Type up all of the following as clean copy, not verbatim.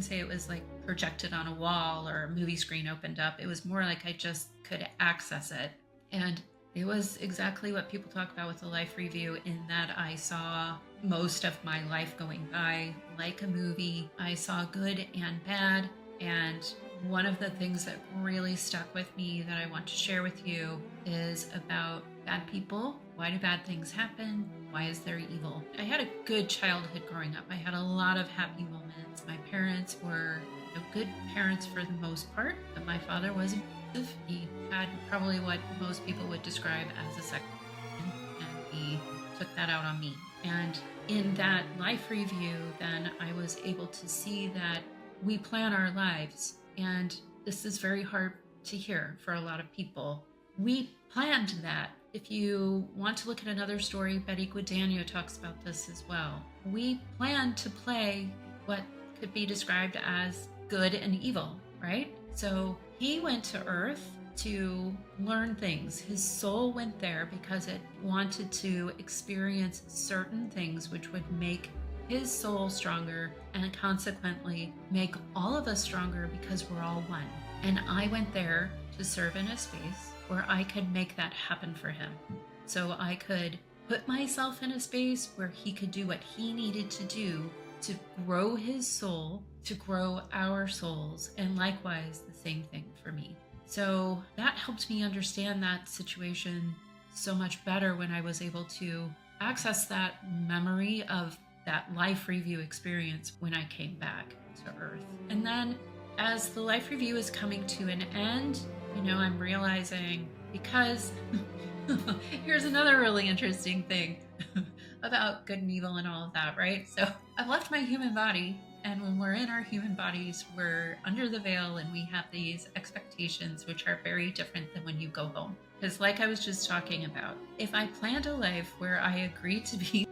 wouldn't say it was like projected on a wall or a movie screen opened up. It was more like I just could access it. And it was exactly what people talk about with the life review, in that I saw most of my life going by like a movie. I saw good and bad. And one of the things that really stuck with me that I want to share with you is about bad people. Why do bad things happen? Why is there evil? I had a good childhood growing up. I had a lot of happy moments. My parents were good parents for the most part, but my father was abusive. He had probably what most people would describe as a sex addiction, and he took that out on me. And in that life review, then I was able to see that we plan our lives, and this is very hard to hear for a lot of people. We planned that. If you want to look at another story, Betty Guadagno talks about this as well. We planned to play what could be described as good and evil, right? So he went to Earth to learn things. His soul went there because it wanted to experience certain things which would make his soul stronger, and consequently make all of us stronger, because we're all one. And I went there to serve in a space where I could make that happen for him. So I could put myself in a space where he could do what he needed to do to grow his soul, to grow our souls, and likewise the same thing for me. So that helped me understand that situation so much better when I was able to access that memory of that life review experience when I came back to Earth. And then as the life review is coming to an end, I'm realizing, because here's another really interesting thing about good and evil and all of that, right? So I've left my human body, and when we're in our human bodies, we're under the veil, and we have these expectations which are very different than when you go home. Because like I was just talking about, if I planned a life where I agreed to be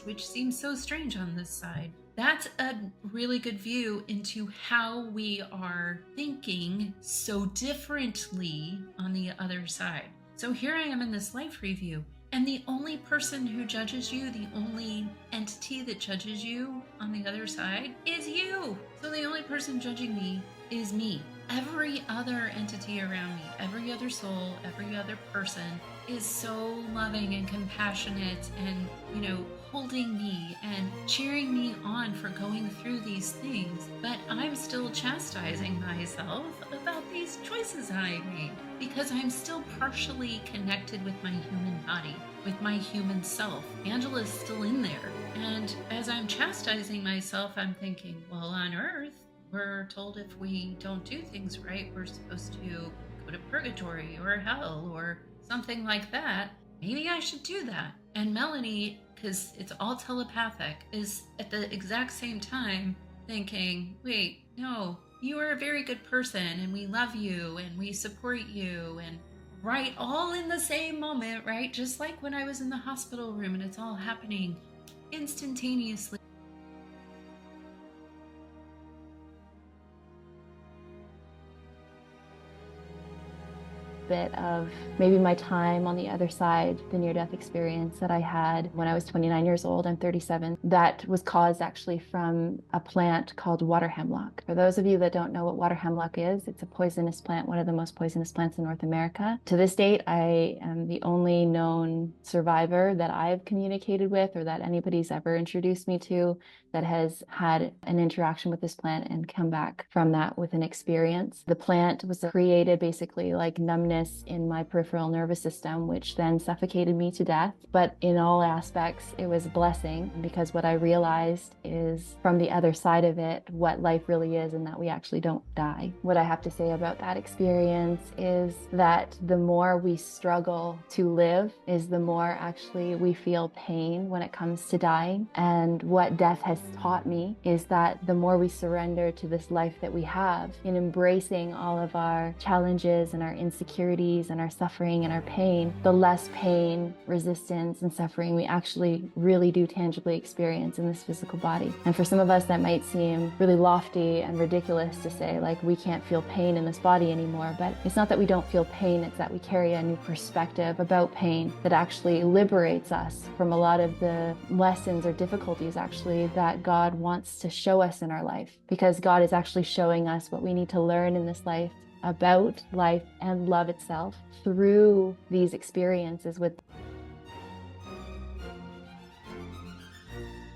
which seems so strange on this side, that's a really good view into how we are thinking so differently on the other side. So here I am in this life review, and the only person who judges you, the only entity that judges you on the other side is you. So the only person judging me is me. Every other entity around me, every other soul, every other person is so loving and compassionate and, holding me and cheering me on for going through these things. But I'm still chastising myself about these choices I made, because I'm still partially connected with my human body, with my human self. Angela's still in there. And as I'm chastising myself, I'm thinking, well, on Earth, we're told if we don't do things right, we're supposed to go to purgatory or hell or something like that. Maybe I should do that. And Melanie, because it's all telepathic, is at the exact same time thinking, wait, no, you are a very good person, and we love you, and we support you, and right, all in the same moment, right? Just like when I was in the hospital room, and it's all happening instantaneously. Bit of maybe my time on the other side, the near-death experience that I had when I was 29 years old. I'm 37. That was caused actually from a plant called water hemlock. For those of you that don't know what water hemlock is, it's a poisonous plant, one of the most poisonous plants in North America. To this date, I am the only known survivor that I've communicated with, or that anybody's ever introduced me to, that has had an interaction with this plant and come back from that with an experience. The plant was created basically like numbness in my peripheral nervous system, which then suffocated me to death. But in all aspects, it was a blessing, because what I realized is from the other side of it, what life really is, and that we actually don't die. What I have to say about that experience is that the more we struggle to live is the more actually we feel pain when it comes to dying. And what death has taught me is that the more we surrender to this life that we have, in embracing all of our challenges and our insecurities insecurities and our suffering and our pain, the less pain, resistance, and suffering we actually really do tangibly experience in this physical body. And for some of us, that might seem really lofty and ridiculous to say, like, we can't feel pain in this body anymore. But it's not that we don't feel pain, it's that we carry a new perspective about pain that actually liberates us from a lot of the lessons or difficulties actually that God wants to show us in our life, because God is actually showing us what we need to learn in this life about life and love itself through these experiences with.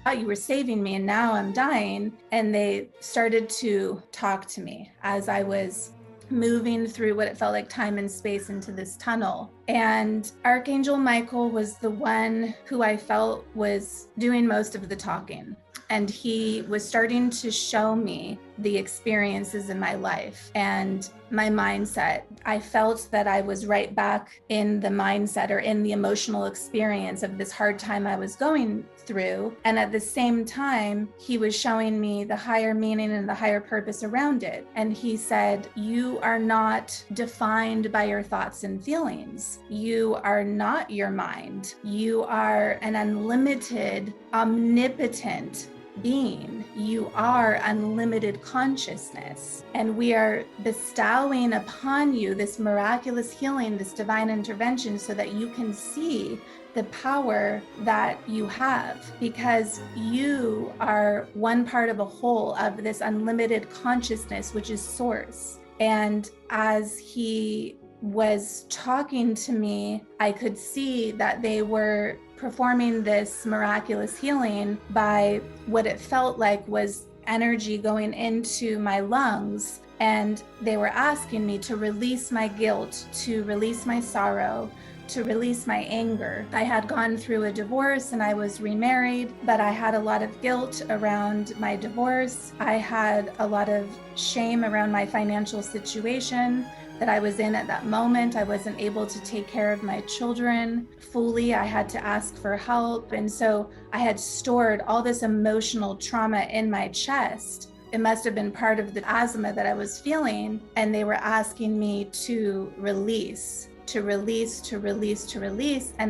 You were saving me and now I'm dying. And they started to talk to me as I was moving through what it felt like time and space into this tunnel. And Archangel Michael was the one who I felt was doing most of the talking. And he was starting to show me the experiences in my life and my mindset. I felt that I was right back in the mindset or in the emotional experience of this hard time I was going through. And at the same time, he was showing me the higher meaning and the higher purpose around it. And he said, you are not defined by your thoughts and feelings. You are not your mind. You are an unlimited, omnipotent being. You are unlimited consciousness, and we are bestowing upon you this miraculous healing, this divine intervention, so that you can see the power that you have, because you are one part of a whole of this unlimited consciousness, which is source. And as he was talking to me, I could see that they were performing this miraculous healing by what it felt like was energy going into my lungs. And they were asking me to release my guilt, to release my sorrow, to release my anger. I had gone through a divorce and I was remarried, but I had a lot of guilt around my divorce. I had a lot of shame around my financial situation that I was in at that moment. I wasn't able to take care of my children fully. I had to ask for help. And so I had stored all this emotional trauma in my chest. It must have been part of the asthma that I was feeling. And they were asking me to release. And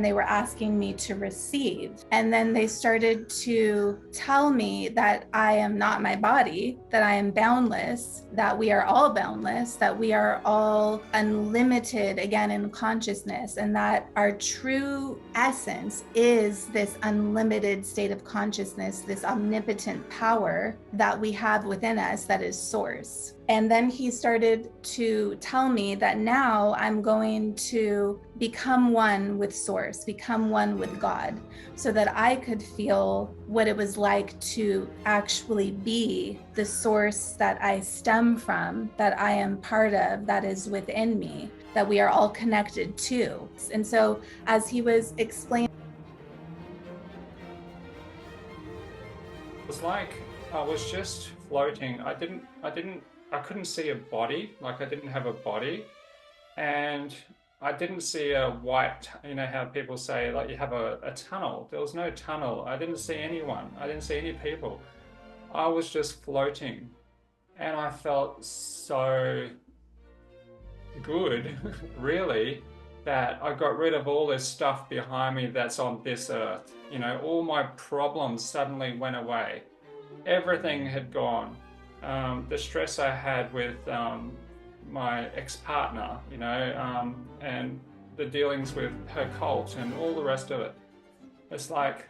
they were asking me to receive. And then they started to tell me that I am not my body, that I am boundless, that we are all boundless, that we are all unlimited again in consciousness, and that our true essence is this unlimited state of consciousness, this omnipotent power that we have within us that is source. And then he started to tell me that now I'm going to become one with source, become one with God, so that I could feel what it was like to actually be the source that I stem from, that I am part of, that is within me, that we are all connected to. And so as he was explaining, it was like I was just floating. I couldn't see a body, like I didn't have a body, and I didn't see a white, you know how people say like you have a tunnel. There was no tunnel. I didn't see anyone. I didn't see any people. I was just floating, and I felt so good, really, that I got rid of all this stuff behind me that's on this earth. You know, all my problems suddenly went away. Everything had gone. The stress I had with my ex-partner, you know, and the dealings with her cult and all the rest of it. It's like,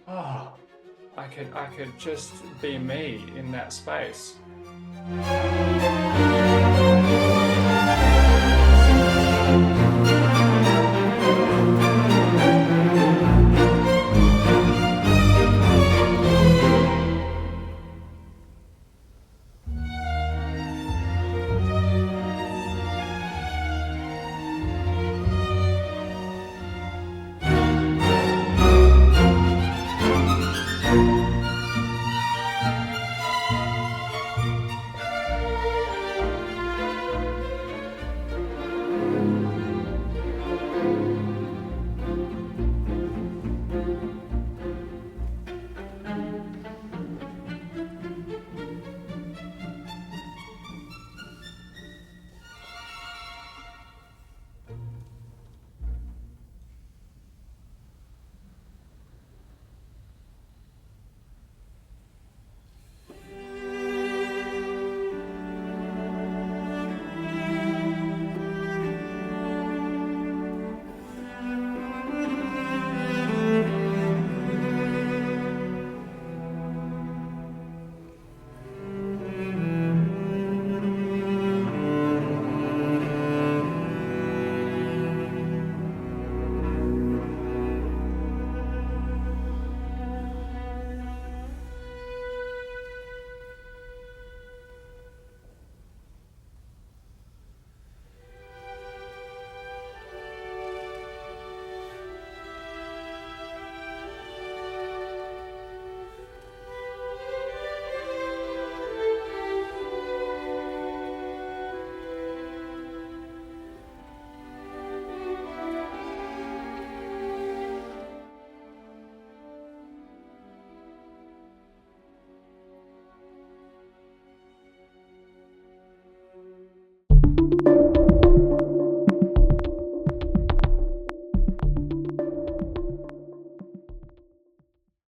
oh, I could just be me in that space.